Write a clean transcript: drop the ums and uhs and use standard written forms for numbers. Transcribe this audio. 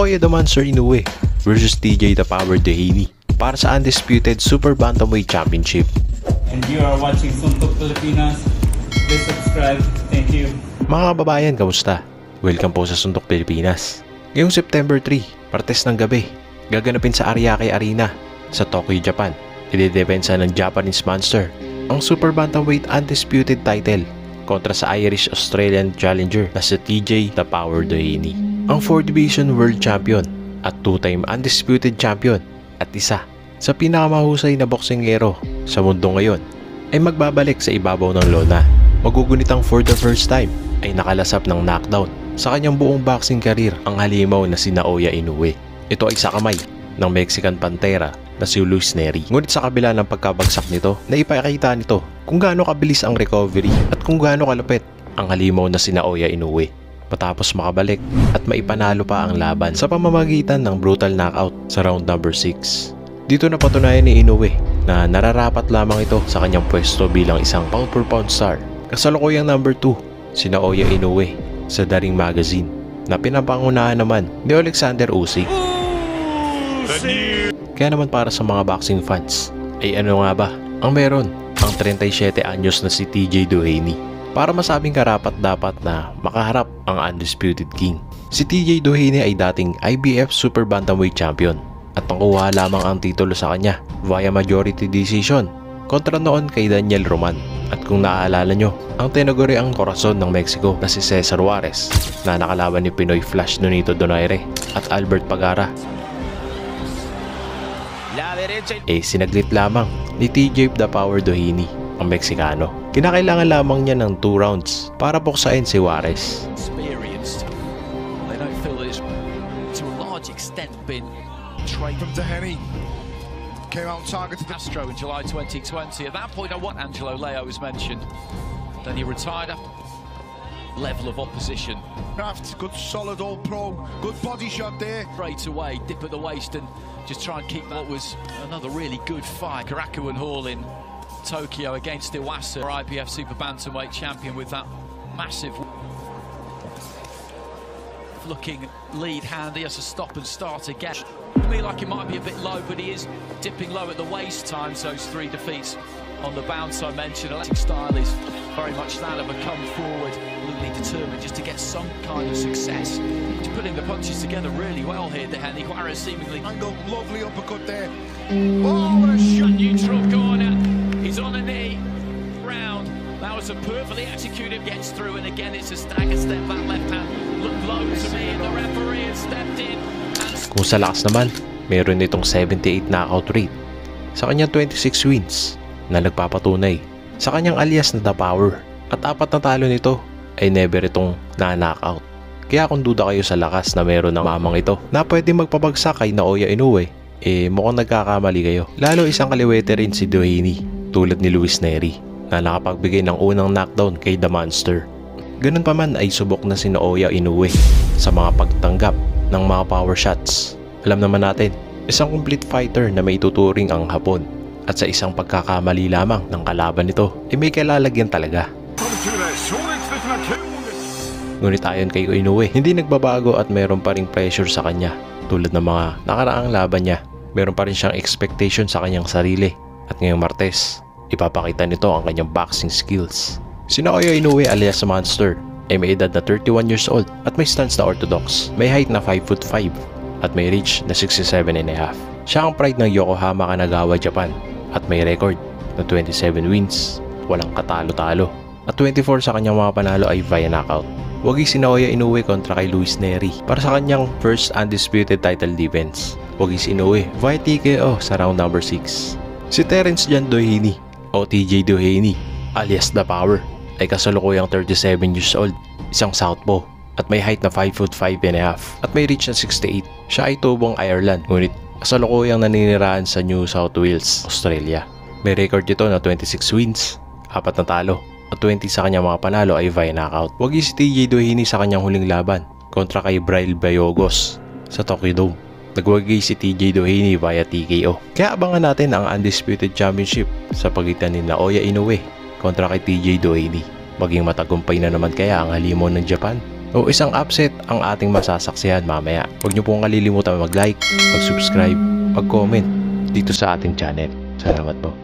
Naoya the Monster Inoue versus TJ the Power Doheny para sa Undisputed Super Bantamweight Championship. And you are watching Suntok Pilipinas. Please subscribe. Thank you. Mga kababayan, kamusta? Welcome po sa Suntok Pilipinas. Ngayong September 3, Martes ng gabi, gaganapin sa Ariake Arena sa Tokyo, Japan. Idedepensa ng Japanese Monster ang Super Bantamweight Undisputed title kontra sa Irish Australian challenger na si TJ the Power Doheny. Ang 4 Division World Champion at 2-time Undisputed Champion at isa sa pinakamahusay na boksingero sa mundo ngayon ay magbabalik sa ibabaw ng lona. Magugunitang for the first time ay nakalasap ng knockdown sa kanyang buong boxing career ang halimaw na si Naoya Inoue. Ito ay sa kamay ng Mexican Pantera na si Luis Nery. Ngunit sa kabila ng pagkabagsak nito, naipakita nito kung gaano kabilis ang recovery at kung gaano kalupit ang halimaw na si Naoya Inoue matapos makabalik at maipanalo pa ang laban sa pamamagitan ng brutal knockout sa round number 6. Dito napatunayan ni Inoue na nararapat lamang ito sa kanyang pwesto bilang isang pound-for-pound star. Kasalukuyang number 2 si Naoya Inoue sa The Ring Magazine na pinapangunahan naman ni Alexander Usyk. Kaya naman para sa mga boxing fans ay ano nga ba ang meron ang 37 anyos na si TJ Doheny para masabing karapat dapat na makaharap ang Undisputed King. Si TJ Doheny ay dating IBF Super Bantamweight Champion at nakuha lamang ang titulo sa kanya via majority decision kontra noon kay Daniel Roman. At kung naaalala nyo, ang tinaguri ang korason ng Mexico na si Cesar Juarez na nakalaban ni Pinoy Flash Nonito Donaire at Albert Pagara. Sinaglit lamang ni TJ the Power Doheny ang Meksikano. Kinakailangan lamang niya ng 2 rounds para buksain si Juarez. They don't feel that it's to a large extent been trade from Doheny. Came out targeted Castro in July 2020. At that point, I want Angelo Leo was mentioned. Then he retired up. Level of opposition. Craft, good solid all pro, good body shot there. Straight away, dip at the waist and just try and keep that. Was another really good fight. Karakawan Hall in Tokyo against Iwasa, IBF Super Bantamweight champion with that massive looking lead hand. He has to stop and start again. To me like it might be a bit low, but he is dipping low at the waist times. Those 3 defeats on the bounce I mentioned. Electric style is very much that of a come forward, really determined just to get some kind of success. He's putting the punches together really well here, Doheny. Juarez seemingly Angle, lovely uppercut there. Oh, what a shot! Neutral corner. He's on a knee. Round. That was a perfectly executed, gets through, and again it's a stagger step. That left hand looked low to me, and the referee has stepped in. Kung sa lakas naman, meron itong 78 knockout rate sa kanyang 26 wins na nagpapatunay sa kanyang alias na The Power. At 4 na talo nito ay never itong na-knockout. Kaya kung duda kayo sa lakas na meron ng mamang ito na pwede magpabagsak kay Naoya Inoue, mukhang nagkakamali kayo. Lalo isang kaliwete rin si Doheny tulad ni Luis Nery na nakapagbigay ng unang knockdown kay The Monster. Ganun pa man ay subok na si Naoya Inoue sa mga pagtanggap ng mga power shots. Alam naman natin, isang complete fighter na may tuturing ang hapon at sa isang pagkakamali lamang ng kalaban nito ay may kalalagyan talaga. Ngunit ayon kay Inoue, hindi nagbabago at meron pa ring pressure sa kanya tulad ng mga nakaraang laban niya. Meron pa rin siyang expectation sa kanyang sarili at ngayong Martes, ipapakita nito ang kanyang boxing skills. Si Naoya Inoue alias Monster ay may edad na 31 years old at may stance na orthodox. May height na 5'5" at may reach na 67.5. Siya ang pride ng Yokohama, Kanagawa, Japan at may record na 27 wins, walang katalo-talo at 24 sa kanyang mga panalo ay via knockout. Wagi si Naoya Inoue kontra kay Luis Nery para sa kanyang first undisputed title defense. Wagi si Inoue via TKO sa round number 6. Si Terence Jan Doheny o TJ Doheny alias The Power ay kasalukuyang 37 years old, isang southpaw at may height na 5'5" at may reach na 68. Siya ay tubong Ireland ngunit kasalukuyang naninirahan sa New South Wales, Australia. May record ito na 26 wins, 4 na talo at 20 sa kanyang mga panalo ay via knockout. Wagi si TJ Doheny sa kanyang huling laban kontra kay Braille Bayogos sa Tokyo Dome. Nagwagi si TJ Doheny via TKO. Kaya abangan natin ang Undisputed Championship sa pagitan ni Naoya Inoue kontra kay TJ Doheny. Maging matagumpay na naman kaya ang halimaw ng Japan o isang upset ang ating masasaksihan mamaya. Huwag niyo pong kalilimutan mag-like, mag-subscribe, mag-comment dito sa ating channel. Salamat po.